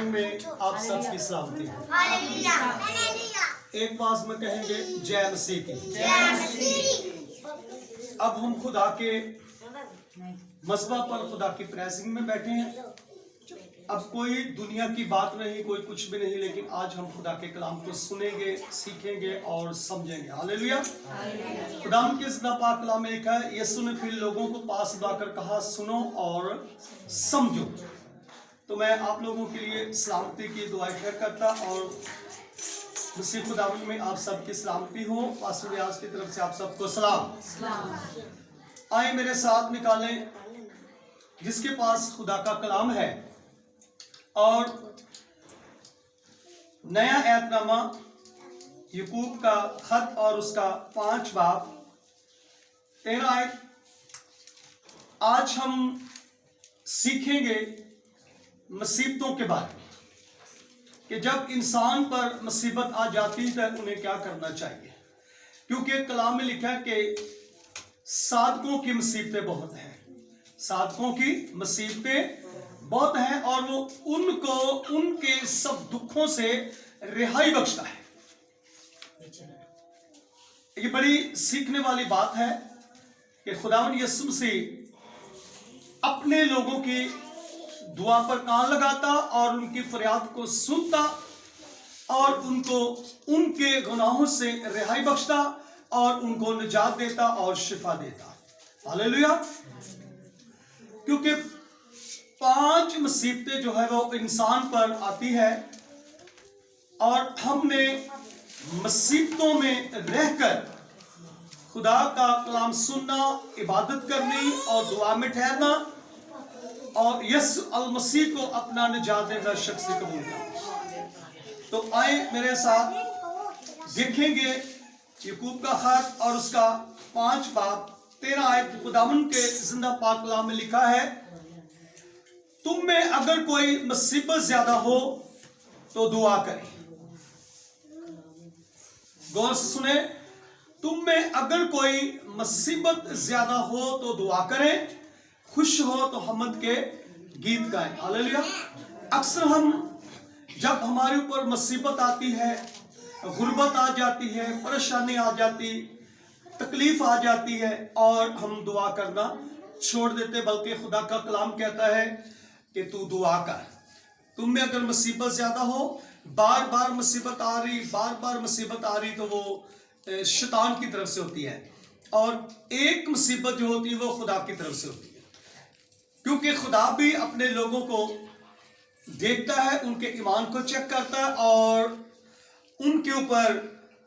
में आप सबकी सलामती है। एक बात में कहेंगे जय मसीह की। अब हम खुदा के मज़बा पर खुदा की प्रेसिंग में बैठे हैं। अब कोई दुनिया की बात नहीं, कोई कुछ भी नहीं, लेकिन आज हम खुदा के कलाम को सुनेंगे, सीखेंगे और समझेंगे। हालेलुया। खुदा के ज़िंदा पाक कलाम में लिखा है, यीशु ने फिर लोगों को पास बुलाकर कहा, सुनो और समझो। तो मैं आप लोगों के लिए सलामती की दुआ खैर करता और मसीह खुदावंद में आप सबकी सलामती हो। पास्टर रियाज की तरफ से आप सबको सलाम। आए मेरे साथ निकालें जिसके पास खुदा का कलाम है और नया ऐतनामा याकूब का खत और उसका 5 बाब 13 आयत। आज हम सीखेंगे मुसीबतों के बारे में कि जब इंसान पर मुसीबत आ जाती है तो उन्हें क्या करना चाहिए, क्योंकि कलाम में लिखा है कि साधकों की मुसीबतें बहुत हैं, साधकों की मुसीबतें बहुत हैं और वो उनको उनके सब दुखों से रिहाई बख्शता है। ये बड़ी सीखने वाली बात है कि खुदावंद यीशु मसीह अपने लोगों की दुआ पर कान लगाता और उनकी फरियाद को सुनता और उनको उनके गुनाहों से रिहाई बख्शता और उनको निजात देता और शिफा देता। हालेलुया। क्योंकि 5 मुसीबतें जो है वो इंसान पर आती है और हमने मुसीबतों में रहकर खुदा का कलाम सुनना, इबादत करनी और दुआ में ठहरना और यीशु अल मसीह को अपना निजात देना शख्स से कबूल करना। तो आए मेरे साथ देखेंगे याकूब का खत और उसका 5 बाब 13 आयत। खुदावंद के जिंदा पाक कलाम में लिखा है, तुम में अगर कोई मुसीबत ज्यादा हो तो दुआ करें। गौर से सुने, तुम में अगर कोई मुसीबत ज्यादा हो तो दुआ करें, खुश हो तो हम्मत के गीत गाएं। हालेलुया। अक्सर हम जब हमारे ऊपर मुसीबत आती है, गुर्बत आ जाती है, परेशानी आ जाती, तकलीफ आ जाती है और हम दुआ करना छोड़ देते, बल्कि खुदा का कलाम कहता है कि तू दुआ कर। तुम में अगर मुसीबत ज्यादा हो, बार बार मुसीबत आ रही, बार बार मुसीबत आ रही, तो वो शैतान की तरफ से होती है और एक मुसीबत जो होती है वो खुदा की तरफ से होती है, क्योंकि खुदा भी अपने लोगों को देखता है, उनके ईमान को चेक करता है और उनके ऊपर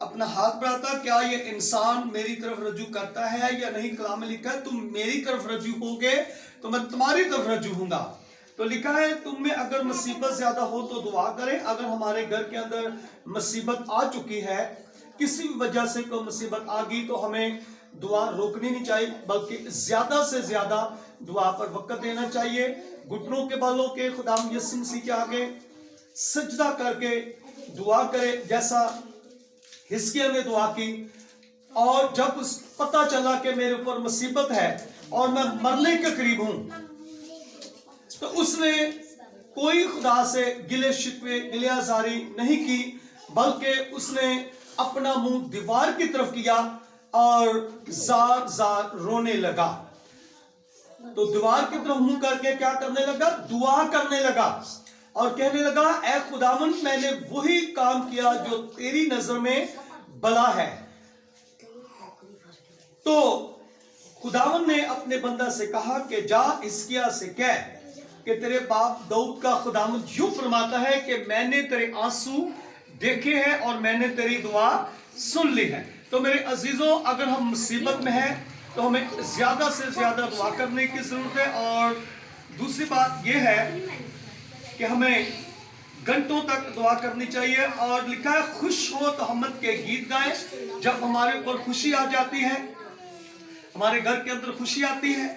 अपना हाथ बढ़ाता है। क्या ये इंसान मेरी तरफ रजू करता है या नहीं? कलाम में लिखा है, तुम मेरी तरफ रजू होगे तो मैं तुम्हारी तरफ रजू होऊंगा। तो लिखा है, तुम में अगर मुसीबत ज्यादा हो तो दुआ करें। अगर हमारे घर के अंदर मुसीबत आ चुकी है, किसी भी वजह से कोई मुसीबत आ गई, तो हमें दुआ रोकनी नहीं चाहिए, बल्कि ज्यादा से ज्यादा दुआ पर वक्त देना चाहिए। घुटनों के बालों के खुदा यीशु मसीह के आगे सजदा करके दुआ करे, जैसा हिजकिय्याह ने दुआ की। और जब पता चला कि मेरे ऊपर मुसीबत है और मैं मरने के करीब हूं, तो उसने कोई खुदा से गिले शिकवे गिले आजारी नहीं की, बल्कि उसने अपना मुंह दीवार की तरफ किया और जार जार रोने लगा। तो दीवार की तरफ मुंह करके क्या करने लगा? दुआ करने लगा और कहने लगा, ऐ खुदावंद, मैंने वही काम किया जो तेरी नजर में भला है। तो खुदावंद ने अपने बंदा से कहा कि जा हिजकिय्याह से कह कि तेरे बाप दाऊद का खुदावंद यूं फरमाता है कि मैंने तेरे आंसू देखे हैं और मैंने तेरी दुआ सुन ली है। तो मेरे अजीजों, अगर हम मुसीबत में हैं तो हमें ज्यादा से ज्यादा दुआ करने की जरूरत है। और दूसरी बात यह है कि हमें घंटों तक दुआ करनी चाहिए। और लिखा है, खुश हो तो हम्मत के गीत गाएं। जब हमारे ऊपर खुशी आ जाती है, हमारे घर के अंदर खुशी आती है,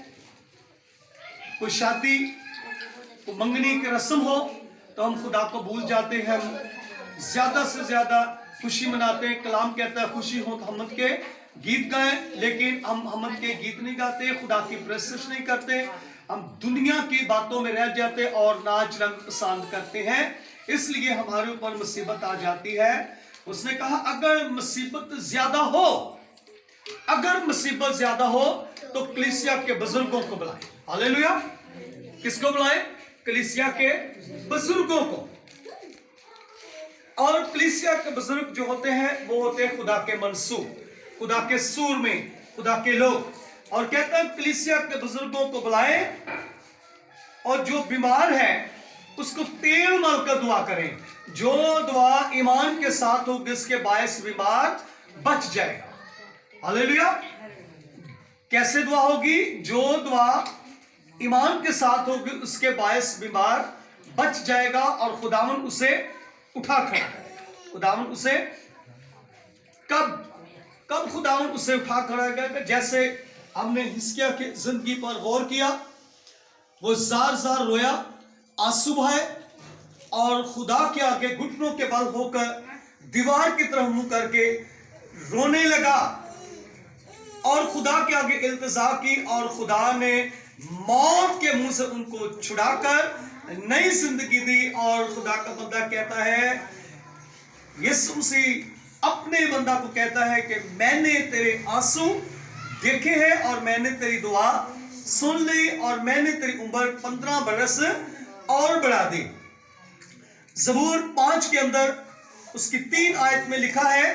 कोई शादी, कोई मंगनी की रस्म हो, तो हम खुदा को भूल जाते हैं, ज्यादा से ज्यादा खुशी मनाते हैं। कलाम कहता है, खुशी हो तो हम्मत के गीत गाएं, लेकिन हम हम्मत के गीत नहीं गाते, खुदा की प्रेस्टिज नहीं करते हम दुनिया की बातों में रह जाते और नाच रंग पसंद करते हैं, इसलिए हमारे ऊपर मुसीबत आ जाती है। उसने कहा अगर मुसीबत ज्यादा हो तो कलीसिया के बुजुर्गों को बुलाए। हालेलुया। किसको बुलाए? कलीसिया के बुजुर्गों को। और कलीसिया के बुजुर्ग जो होते हैं वो होते हैं खुदा के मंसूब, खुदा के सूर में, खुदा के लोग। और कहता है कलीसिया के बुजुर्गों को बुलाए और जो बीमार है उसको तेल मल कर दुआ करें। जो दुआ ईमान के साथ होगी उसके बायस बीमार बच जाएगा। हालेलुया। कैसे दुआ होगी? जो दुआ ईमान के साथ होगी उसके बायस बीमार बच जाएगा और खुदावन उसे उठा खड़ा करेगा। खुदावन उसे कब खुदावन उसे उठा खड़ा करेगा? जैसे हमने हिस्किया की जिंदगी पर गौर किया, वो जार रोया, आंसू बहाए और खुदा के आगे घुटनों के बल होकर दीवार की तरफ मुंह करके रोने लगा और खुदा के आगे इल्तिजा की और खुदा ने मौत के मुंह से उनको छुड़ाकर नई जिंदगी दी। और खुदा का बंदा कहता है, यीशु मसीह अपने बंदा को कहता है कि मैंने तेरे आंसू देखे हैं और मैंने तेरी दुआ सुन ली और मैंने तेरी उम्र 15 बरस और बढ़ा दी। ज़बूर 5 के अंदर उसकी 3 आयत में लिखा है,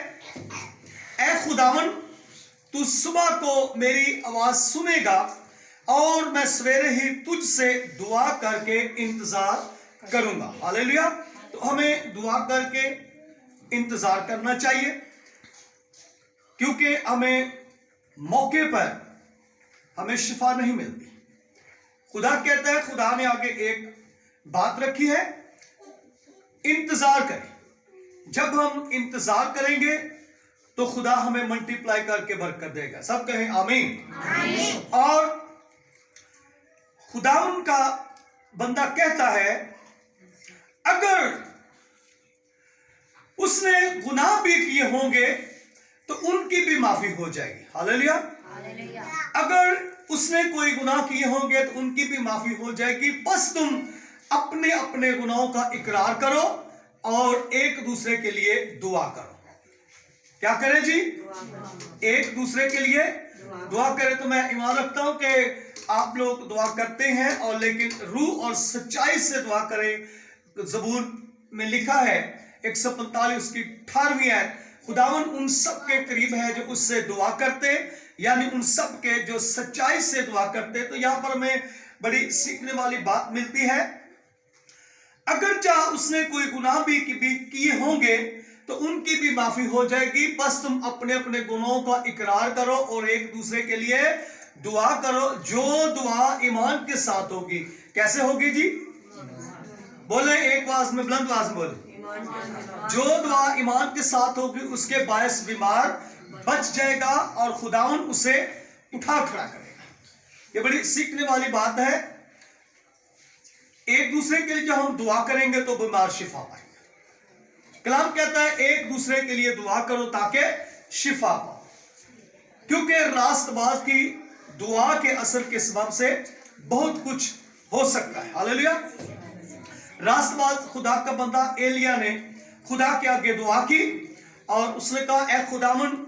ऐ खुदावन तू सुबह को मेरी आवाज सुनेगा और मैं सवेरे ही तुझसे दुआ करके इंतजार करूंगा। हालेलुया। तो हमें दुआ करके इंतजार करना चाहिए, क्योंकि हमें मौके पर हमें शिफा नहीं मिलती। खुदा कहता है, खुदा ने आगे एक बात रखी है, इंतजार करें। जब हम इंतजार करेंगे तो खुदा हमें मल्टीप्लाई करके बरकत देगा। सब कहें आमीन। और खुदा उनका बंदा कहता है अगर उसने गुनाह भी किए होंगे तो उनकी भी माफी हो जाएगी। हालेलुया। अगर उसने कोई गुनाह किए होंगे तो उनकी भी माफी हो जाएगी। बस तुम अपने अपने गुनाहों का इकरार करो और एक दूसरे के लिए दुआ करो। क्या करें जी? एक दूसरे के लिए दुआ करें। तो मैं ईमान रखता हूं कि आप लोग दुआ करते हैं और लेकिन रूह और सच्चाई से दुआ करें। ज़बूर में लिखा है 145 उसकी 18वीं आयत, खुदावन उन सब के करीब है जो उससे दुआ करते, यानी उन सब के जो सच्चाई से दुआ करते। तो यहां पर हमें बड़ी सीखने वाली बात मिलती है। अगर चाहे उसने कोई गुनाह भी किए होंगे तो उनकी भी माफी हो जाएगी। बस तुम अपने अपने गुनाहों का इकरार करो और एक दूसरे के लिए दुआ करो। जो दुआ ईमान के साथ होगी, कैसे होगी जी? बोले एक आवाज में, बुलंद आवाज में बोले। जो दुआ ईमान के साथ होगी उसके बायस बीमार बच जाएगा और खुदावन उसे उठा खड़ा करेगा। ये बड़ी सीखने वाली बात है। एक दूसरे के लिए जब हम दुआ करेंगे तो बीमार शिफा पाएंगे। कलाम कहता है एक दूसरे के लिए दुआ करो ताकि शिफा पाओ, क्योंकि रास्तबाज की दुआ के असर के सबब से बहुत कुछ हो सकता है। हालेलुया। रास्तबाज खुदा का बंदा एलिया ने खुदा के आगे दुआ की और उसने कहा, ऐ खुदावन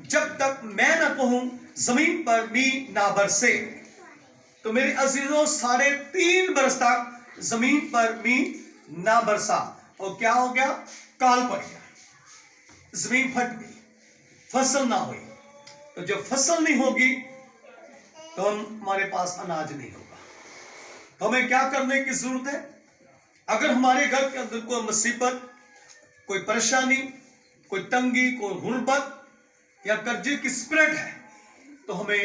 जब तक मैं न कहूं जमीन पर मी ना बरसे। तो मेरे अजीजों 3.5 बरस तक जमीन पर मी ना बरसा और क्या हो गया? काल पड़ गया, जमीन फट गई, फसल ना हुई। तो जब फसल नहीं होगी तो हमारे पास अनाज नहीं होगा। तो हमें क्या करने की जरूरत है? अगर हमारे घर के अंदर कोई मुसीबत, कोई परेशानी, कोई तंगी, कोई गुर्बत या कर्जे की स्पिरिट है तो हमें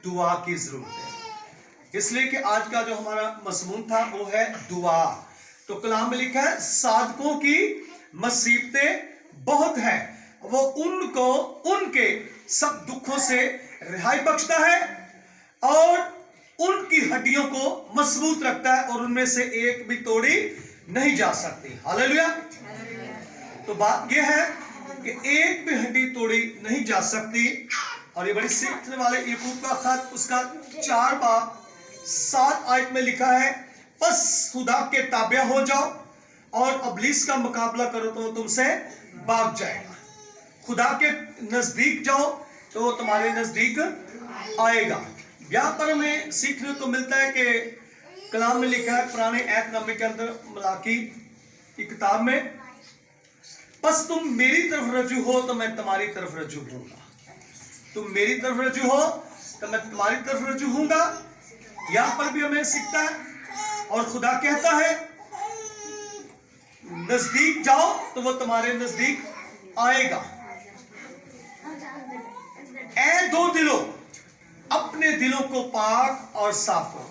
दुआ की जरूरत है। इसलिए कि आज का जो हमारा मज़मून था वो है दुआ। तो कलाम में लिखा है साधकों की मुसीबतें बहुत है, वो उनको उनके सब दुखों से रिहाई बख्शता है और उनकी हड्डियों को मजबूत रखता है और उनमें से एक भी तोड़ी नहीं जा सकती। हालेलुया। तो बात यह है कि एक भी हड्डी तोड़ी नहीं जा सकती। और ये बड़ी सीखने वाले याकूब का खत उसका 4 बाब 7 आयत में लिखा है, बस खुदा के ताबिया हो जाओ और इब्लीस का मुकाबला करो तो वो तुमसे भाग जाएगा। खुदा के नजदीक जाओ तो वो तुम्हारे नजदीक आएगा। यहाँ पर हमें सीखने को मिलता है कि कलाम में लिखा है पुराने अहदनामे के अंदर मलाकी की किताब में, बस तुम मेरी तरफ रजू हो तो मैं तुम्हारी तरफ रजू हूंगा। तुम मेरी तरफ रजू हो तो मैं तुम्हारी तरफ रजू हूंगा। यहां पर भी हमें सीखता है और खुदा कहता है नजदीक जाओ तो वो तुम्हारे नजदीक आएगा। ऐ दो दिलों, अपने दिलों को पाक और साफ करो।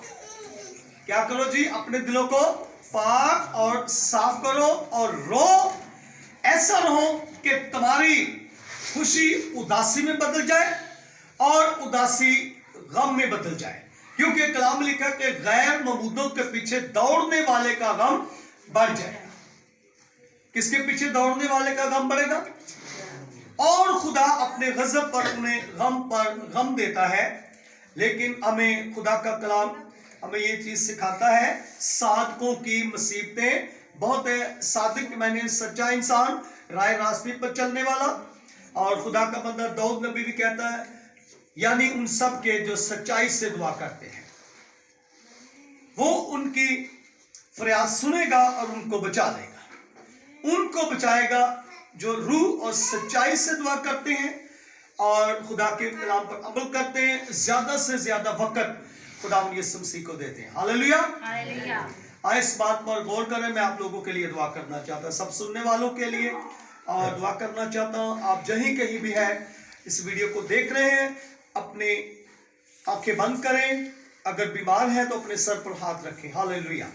क्या करो जी? अपने दिलों को पाक और साफ करो और रो। ऐसा रहो कि तुम्हारी खुशी उदासी में बदल जाए और उदासी गम में बदल जाए, क्योंकि कलाम लिखा कि गैर मबूदों के पीछे दौड़ने वाले का गम बढ़ जाएगा। किसके पीछे दौड़ने वाले का गम बढ़ेगा? और खुदा अपने गजब पर उन्हें गम देता है। लेकिन हमें खुदा का कलाम हमें ये चीज सिखाता है, साधकों की मुसीबतें बहुत है। सादिक मैंने सच्चा इंसान, राय रास्ते पर चलने वाला। और खुदा का बंदा दाऊद नबी भी कहता है, यानी उन सब के जो सच्चाई से दुआ करते हैं, वो उनकी फरियाद सुनेगा और उनको बचा देगा। उनको बचाएगा जो रूह और सच्चाई से दुआ करते हैं और खुदा के कलाम पर अमल करते हैं। ज्यादा से ज्यादा वक्त खुदा यीशु मसीह को देते हैं। Hallelujah, hallelujah. आए इस बात पर गौर करें। मैं आप लोगों के लिए दुआ करना चाहता हूं, सब सुनने वालों के लिए और दुआ करना चाहता हूं। आप जहीं कहीं भी है इस वीडियो को देख रहे हैं, अपने आंखें बंद करें। अगर बीमार है तो अपने सर पर हाथ रखें। हालेलुया।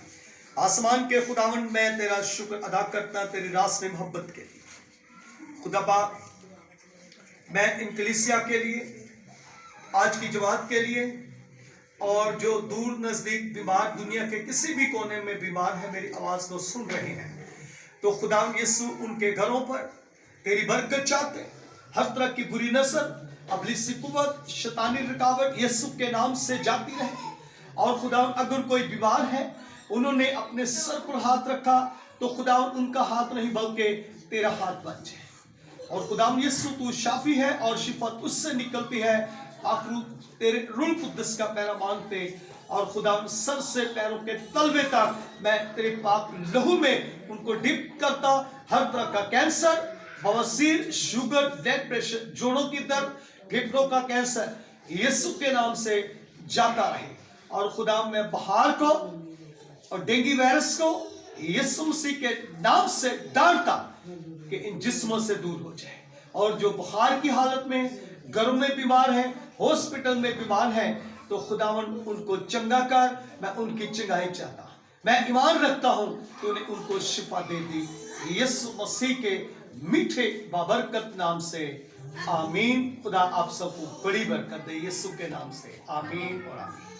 आसमान के खुदावंद, मैं तेरा शुक्र अदा करता तेरी रास में मोहब्बत के लिए। खुदा पाक, मैं इन कलीसिया के लिए, आज की जमात के लिए, और जो दूर नजदीक बीमार दुनिया के किसी भी कोने में बीमार है, मेरी आवाज को सुन रहे हैं, तो खुदा यीशु उनके घरों पर तेरी बरकत चाहते हैं। हर तरह की बुरी नजर, इब्लीसी कुव्वत, शैतानी रुकावट यीशु के नाम से जाती रहे। और खुदा अगर कोई बीमार है, उन्होंने अपने सर पर हाथ रखा, तो खुदा उनका हाथ नहीं बल्कि तेरा हाथ बन जाए। और खुदा यीशु तू शाफी है और शिफा उससे निकलती है। आखिर तेरे रूह कुद्दस का पैरा मांगते और खुदा सर से पैरों के तलवे तक मैं तेरे पाक लहू में उनको डिप करता। हर तरह का कैंसर, बवासीर, शुगर, ब्लड प्रेशर, जोड़ों की दर्द, फेफड़ों का कैंसर यीशु के नाम से जाता रहे। और खुदा मैं बुखार को और डेंगू वायरस को यीशु मसीह के नाम से डांटता कि इन जिस्मों से दूर हो जाए। और जो बुखार की हालत में घरों में बीमार है, हॉस्पिटल में बीमार है, तो खुदावन उनको चंगा कर। मैं उनकी चंगाई चाहता, मैं ईमान रखता हूं तूने उनको शिफा दे दी यीशु मसीह के मीठे बाबरकत नाम से। आमीन। खुदा आप सबको बड़ी बरकत दे यीशु के नाम से। आमीन और आमीन।